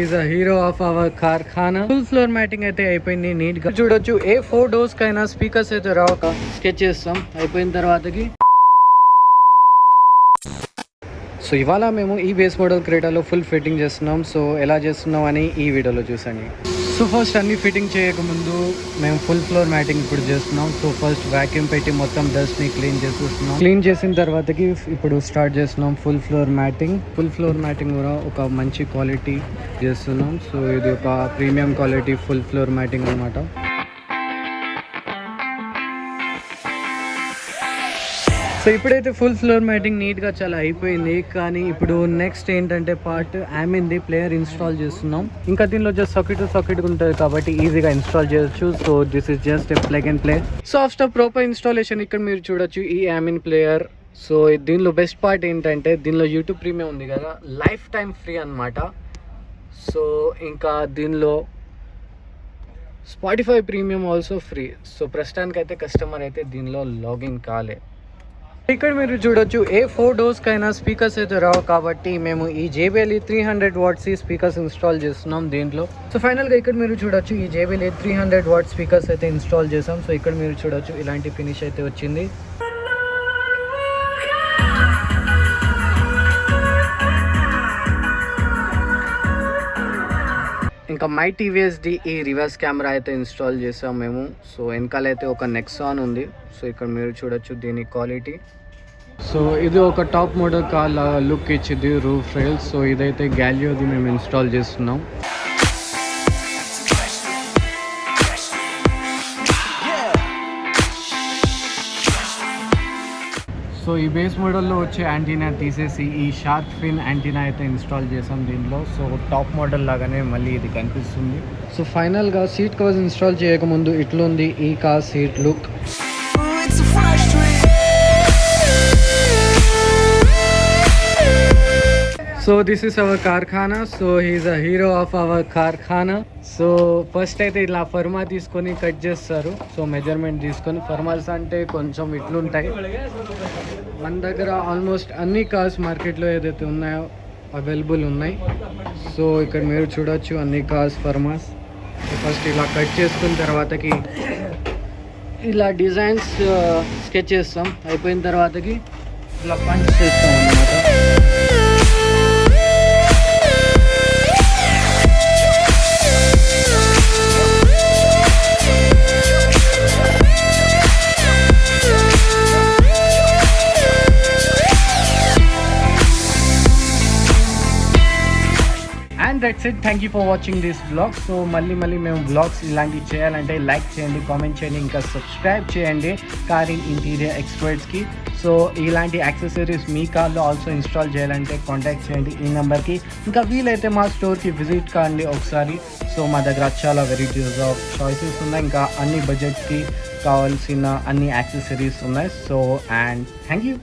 Is a hero of our కార్ఖానా. Full floor matting అయితే అయిపోయింది నీట్ గా. చూడొచ్చు ఏ 4 డోర్స్ కైనా స్పీకర్స్ అయితే రావు. స్కెచ్ చేస్తాం అయిపోయిన తర్వాతకి. సో ఇవాళ మేము ఈ బేస్ మోడల్ క్రేటాలో ఫుల్ ఫిట్టింగ్ చేస్తున్నాం. సో ఎలా చేస్తున్నాం అని ఈ వీడియోలో చూసండి. సో ఫస్ట్ అన్ని ఫిట్టింగ్ చేయకముందు మేము ఫుల్ ఫ్లోర్ మ్యాటింగ్ ఇప్పుడు చేస్తున్నాం. సో ఫస్ట్ వ్యాక్యూమ్ పెట్టి మొత్తం డస్ట్ని క్లీన్ చేస్తున్నాం. క్లీన్ చేసిన తర్వాతకి ఇప్పుడు స్టార్ట్ చేస్తున్నాం full floor matting. Full floor matting కూడా ఒక మంచి క్వాలిటీ చేస్తున్నాం. సో ఇది ఒక premium quality full floor matting అనమాట. సో ఇప్పుడైతే ఫుల్ ఫ్లోర్ మ్యాటింగ్ నీట్గా చాలా అయిపోయింది. కానీ ఇప్పుడు నెక్స్ట్ ఏంటంటే పార్ట్ ఆమెన్ది ప్లేయర్ ఇన్స్టాల్ చేస్తున్నాం. ఇంకా దీనిలో జస్ట్ సాకెట్ ఉంటుంది కాబట్టి ఈజీగా ఇన్స్టాల్ చేయొచ్చు. So this is just a plug and play. So after proper installation ఇక్కడ మీరు చూడొచ్చు ఈ ఆమెన్ ప్లేయర్. సో దీనిలో బెస్ట్ పార్ట్ ఏంటంటే దీనిలో యూట్యూబ్ ప్రీమియం ఉంది కదా, లైఫ్ టైం ఫ్రీ అనమాట. సో ఇంకా దీనిలో Spotify premium also free. So ప్రస్తుతానికైతే కస్టమర్ అయితే దీనిలో లాగిన్ కాలే. ఇక్కడ మీరు చూడొచ్చు ఏ 4 డోర్స్ కైనా స్పీకర్స్ అయితే రావు కాబట్టి మేము ఈ JBL 300 వాట్స్ స్పీకర్స్ ఇన్స్టాల్ చేస్తున్నాం దీంట్లో. సో ఫైనల్గా ఇక్కడ మీరు చూడొచ్చు ఈ JBL 300 వాట్ స్పీకర్స్ అయితే ఇన్స్టాల్ చేసాం. సో ఇక్కడ మీరు చూడొచ్చు ఇలాంటి ఫినిష్ అయితే వచ్చింది. ఇంకా మై టీవీఎస్ది ఈ రివర్స్ కెమెరా అయితే ఇన్స్టాల్ చేసాం మేము. సో వెనకాలైతే ఒక నెక్సాన్ ఉంది. సో ఇక్కడ మీరు చూడొచ్చు దీని క్వాలిటీ. సో ఇది ఒక టాప్ మోడల్ కార్ లుక్ ఇచ్చింది రూఫ్ రైల్స్. సో ఇదైతే గ్యాలియోది మేము ఇన్స్టాల్ చేస్తున్నాం. సో ఈ బేస్ మోడల్లో వచ్చే యాంటీనా తీసేసి ఈ షార్క్ ఫిన్ యాంటీనా అయితే ఇన్స్టాల్ చేసాం దీనిలో. సో టాప్ మోడల్ లాగానే మళ్ళీ ఇది కనిపిస్తుంది. సో ఫైనల్గా సీట్ కవర్స్ ఇన్స్టాల్ చేయకముందు ఇట్లుంది ఈ car seat look. So this is our కార్ఖానా. So he is a hero of our కార్ఖానా. సో ఫస్ట్ అయితే ఇలా ఫర్మా తీసుకొని కట్ చేస్తారు. సో మెజర్మెంట్ తీసుకొని, ఫర్మాస్ అంటే కొంచెం ఇట్లుంటాయి. మన దగ్గర ఆల్మోస్ట్ అన్ని కార్స్ మార్కెట్లో ఏదైతే ఉన్నాయో అవైలబుల్ ఉన్నాయి. సో ఇక్కడ మీరు చూడొచ్చు అన్ని కార్స్ ఫర్మాస్. ఫస్ట్ ఇలా కట్ చేసుకున్న తర్వాతకి ఇలా డిజైన్స్ స్కెచ్ చేస్తాం. అయిపోయిన తర్వాతకి ఇలా పంచ్ చేస్తాం అన్నమాట. And that's it. Thank you for watching this blog. So మళ్ళీ మేము బ్లాగ్స్ ఇలాంటివి చేయాలంటే లైక్ చేయండి, కామెంట్ చేయండి, ఇంకా సబ్స్క్రైబ్ చేయండి కార్ ఇంటీరియర్ ఎక్స్పర్ట్స్కి. సో ఇలాంటి యాక్సెసరీస్ మీ కార్లో ఆల్సో ఇన్స్టాల్ చేయాలంటే కాంటాక్ట్ చేయండి ఈ నెంబర్కి. ఇంకా వీలైతే మా స్టోర్కి విజిట్ కాండి ఒకసారి. సో మా దగ్గర చాలా వెరైటీస్ ఆఫ్ చాయిసెస్ ఉన్నాయి. ఇంకా అన్ని బడ్జెట్కి కావాల్సిన అన్ని యాక్సెసరీస్ ఉన్నాయి. So and thank you.